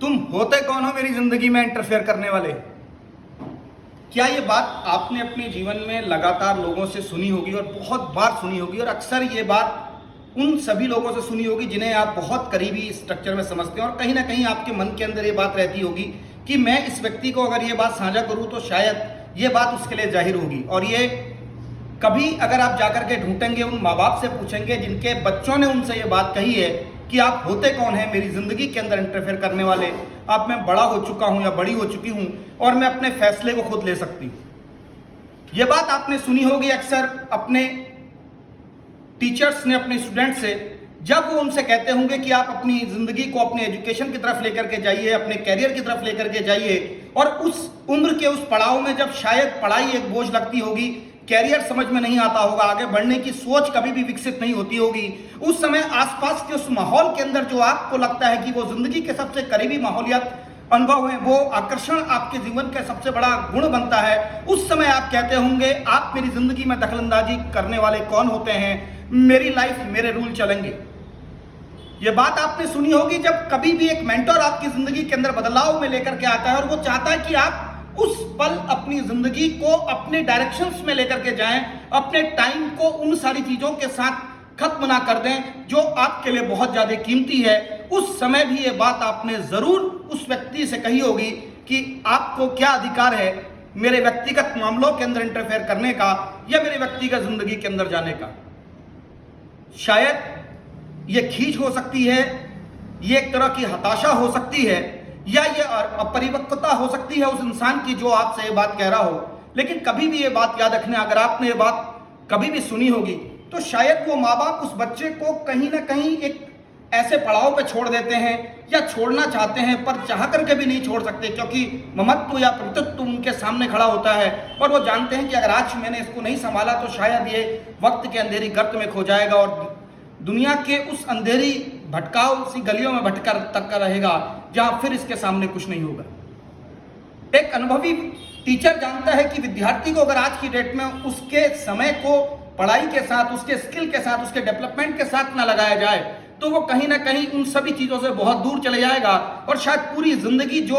तुम होते कौन हो मेरी जिंदगी में इंटरफेयर करने वाले। क्या ये बात आपने अपने जीवन में लगातार लोगों से सुनी होगी और बहुत बार सुनी होगी, और अक्सर ये बात उन सभी लोगों से सुनी होगी जिन्हें आप बहुत करीबी स्ट्रक्चर में समझते हैं, और कहीं ना कहीं आपके मन के अंदर ये बात रहती होगी कि मैं इस व्यक्ति को अगर ये बात साझा करूं तो शायद ये बात उसके लिए जाहिर होगी। और ये कभी अगर आप जाकर के ढूंढेंगे, उन माँ बाप से पूछेंगे जिनके बच्चों ने उनसे ये बात कही है कि आप होते कौन हैं मेरी जिंदगी के अंदर इंटरफेयर करने वाले, अब मैं बड़ा हो चुका हूं या बड़ी हो चुकी हूं और मैं अपने फैसले को खुद ले सकती हूं। यह बात आपने सुनी होगी अक्सर अपने टीचर्स ने अपने स्टूडेंट से, जब वो उनसे कहते होंगे कि आप अपनी जिंदगी को अपने एजुकेशन की तरफ लेकर के जाइए, अपने कैरियर की तरफ लेकर के जाइए, और उस उम्र के उस पड़ाव में जब शायद पढ़ाई एक बोझ लगती होगी, कैरियर समझ में नहीं आता होगा, आगे बढ़ने की सोच कभी भी विकसित नहीं होती होगी, उस समय आसपास के उस माहौल के अंदर जो आपको लगता है कि वो जिंदगी के सबसे करीबी माहौलियत अनुभव है, वो आकर्षण आपके जीवन का सबसे बड़ा गुण बनता है, उस समय आप कहते होंगे आप मेरी जिंदगी में दखलंदाजी करने वाले कौन होते हैं, मेरी लाइफ मेरे रूल चलेंगे। ये बात आपने सुनी होगी जब कभी भी एक मेंटर आपकी जिंदगी के अंदर बदलाव में लेकर के आता है और वो चाहता है कि आप उस पल अपनी जिंदगी को अपने डायरेक्शंस में लेकर के जाएं, अपने टाइम को उन सारी चीजों के साथ खत्म ना कर दें जो आपके लिए बहुत ज्यादा कीमती है। उस समय भी ये बात आपने जरूर उस व्यक्ति से कही होगी कि आपको क्या अधिकार है मेरे व्यक्तिगत मामलों के अंदर इंटरफेयर करने का या मेरे व्यक्तिगत जिंदगी के अंदर जाने का। शायद ये खींच हो सकती है, ये एक तरह की हताशा हो सकती है, या ये अपरिपक्वता हो सकती है उस इंसान की जो आपसे ये बात कह रहा हो। लेकिन कभी भी ये बात याद रखना, अगर आपने ये बात कभी भी सुनी होगी तो शायद वो माँ बाप उस बच्चे को कहीं ना कहीं एक ऐसे पड़ाव पे छोड़ देते हैं या छोड़ना चाहते हैं, पर चाह करके भी नहीं छोड़ सकते, क्योंकि ममत्व या प्रतित्व उनके सामने खड़ा होता है और वो जानते हैं कि अगर आज मैंने इसको नहीं संभाला तो शायद ये वक्त के अंधेरी गर्त में खो जाएगा और दुनिया के उस अंधेरी भटकाव सी गलियों में भटकर तक रहेगा जहां फिर इसके सामने कुछ नहीं होगा। एक अनुभवी टीचर जानता है कि विद्यार्थी को अगर आज की डेट में उसके समय को पढ़ाई के साथ, उसके स्किल के साथ, उसके डेवलपमेंट के साथ ना लगाया जाए तो वो कहीं ना कहीं उन सभी चीजों से बहुत दूर चले जाएगा और शायद पूरी जिंदगी जो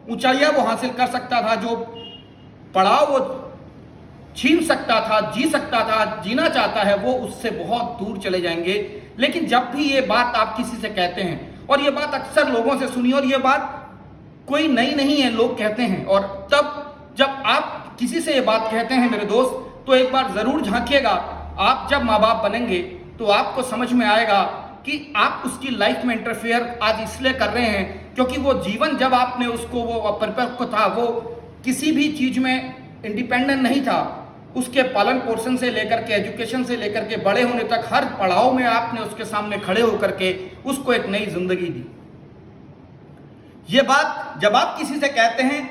ऊंचाइयां वो हासिल कर सकता था, जो पड़ाव वो छीन सकता था, जी सकता था, जीना चाहता है, वो उससे बहुत दूर चले जाएंगे। लेकिन जब भी ये बात आप किसी से कहते हैं, और ये बात अक्सर लोगों से सुनी, और ये बात कोई नई नहीं है, लोग कहते हैं, और तब जब आप किसी से ये बात कहते हैं मेरे दोस्त, तो एक बार जरूर झांकिएगा। आप जब माँ बाप बनेंगे तो आपको समझ में आएगा कि आप उसकी लाइफ में इंटरफेयर आज इसलिए कर रहे हैं क्योंकि वो जीवन जब आपने उसको, वो अपरिपक्व था, वो किसी भी चीज में इंडिपेंडेंट नहीं था, उसके पालन पोषण से लेकर के, एजुकेशन से लेकर के बड़े होने तक हर पड़ाव में आपने उसके सामने खड़े होकर के उसको एक नई जिंदगी दी। ये बात जब आप किसी से कहते हैं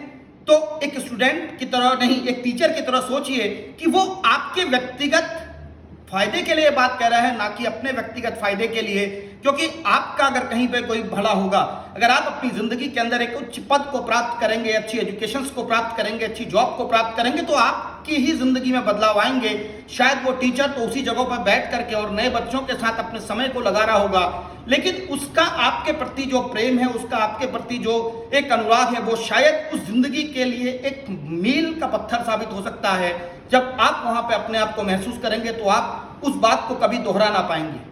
तो एक स्टूडेंट की तरह नहीं, एक टीचर की तरह सोचिए कि वो आपके व्यक्तिगत फायदे के लिए बात कह रहा है, ना कि अपने व्यक्तिगत फायदे के लिए। क्योंकि आपका अगर कहीं पे कोई भला होगा, अगर आप अपनी जिंदगी के अंदर एक उच्च पद को प्राप्त करेंगे, अच्छी एजुकेशन को प्राप्त करेंगे, अच्छी जॉब को प्राप्त करेंगे, तो आपकी ही जिंदगी में बदलाव आएंगे। शायद वो टीचर तो उसी जगह पर बैठ करके और नए बच्चों के साथ अपने समय को लगा रहा होगा, लेकिन उसका आपके प्रति जो प्रेम है, उसका आपके प्रति जो एक अनुराग है, वो शायद उस जिंदगी के लिए एक मील का पत्थर साबित हो सकता है। जब आप वहां पे अपने आप को महसूस करेंगे तो आप उस बात को कभी दोहरा ना पाएंगे।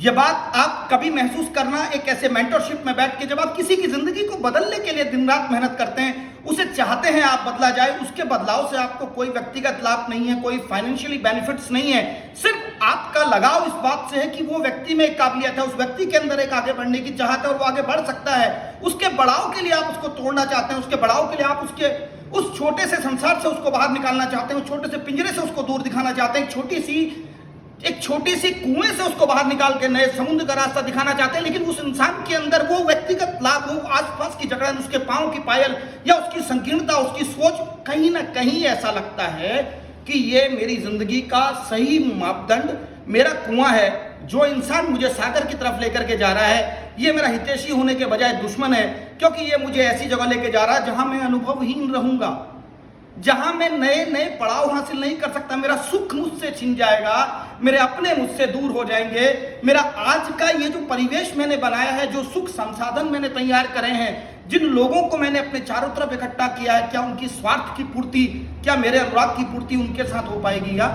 यह बात आप कभी महसूस करना एक ऐसे मेंटरशिप में बैठ के, जब आप किसी की जिंदगी को बदलने के लिए दिन रात मेहनत करते हैं, उसे चाहते हैं आप बदला जाए, उसके बदलाव से आपको कोई व्यक्तिगत लाभ नहीं है, कोई फाइनेंशियली बेनिफिट्स नहीं है, सिर्फ आपका लगाव इस बात से है कि वो व्यक्ति में एक काबिलियत है, उस व्यक्ति के अंदर एक आगे बढ़ने की चाहत है और वो आगे बढ़ सकता है। उसके बढ़ाव के लिए आप उसको तोड़ना चाहते हैं, उसके बढ़ाव के लिए आप उसके उस छोटे से संसार से उसको बाहर निकालना चाहते हैं, उस छोटे से पिंजरे से उसको दूर दिखाना चाहते हैं, एक छोटी सी कुएं से उसको बाहर निकाल के नए समुद्र का रास्ता दिखाना चाहते हैं। लेकिन उस इंसान के अंदर वो व्यक्तिगत लाभ, वो आसपास की जगह, उसके पांव की पायल या उसकी संकीर्णता, उसकी सोच, कहीं ना कहीं ऐसा लगता है कि ये मेरी जिंदगी का सही मापदंड मेरा कुआं है, जो इंसान मुझे सागर की तरफ लेकर के जा रहा है, ये मेरा हितैषी होने के बजाय दुश्मन है, क्योंकि ये मुझे ऐसी जगह लेके जा रहा है जहां मैं अनुभवहीन रहूंगा, जहां मैं नए नए पड़ाव हासिल नहीं कर सकता, मेरा सुख मुझसे छिन जाएगा, मेरे अपने मुझसे दूर हो जाएंगे। मेरा आज का ये जो परिवेश मैंने बनाया है, जो सुख संसाधन मैंने तैयार करे हैं, जिन लोगों को मैंने अपने चारों तरफ इकट्ठा किया है, क्या उनकी स्वार्थ की पूर्ति, क्या मेरे अनुराग की पूर्ति उनके साथ हो पाएगी या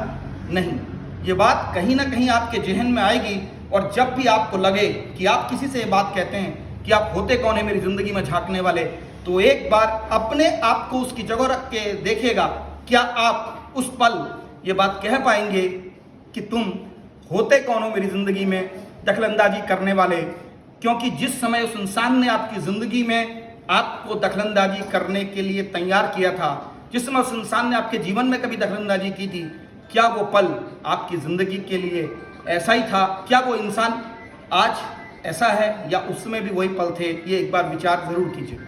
नहीं? ये बात कहीं ना कहीं आपके जहन में आएगी। और जब भी आपको लगे कि आप किसी से ये बात कहते हैं कि आप होते कौन है मेरी जिंदगी में झांकने वाले, तो एक बार अपने आप को उसकी जगह रख के देखिएगा, क्या आप उस पल ये बात कह पाएंगे कि तुम होते कौन हो मेरी जिंदगी में दखलंदाजी करने वाले? क्योंकि जिस समय उस इंसान ने आपकी जिंदगी में आपको दखलंदाजी करने के लिए तैयार किया था, जिस समय उस इंसान ने आपके जीवन में कभी दखलंदाजी की थी, क्या वो पल आपकी जिंदगी के लिए ऐसा ही था? क्या वो इंसान आज ऐसा है या उस समय भी वही पल थे? ये एक बार विचार जरूर कीजिए।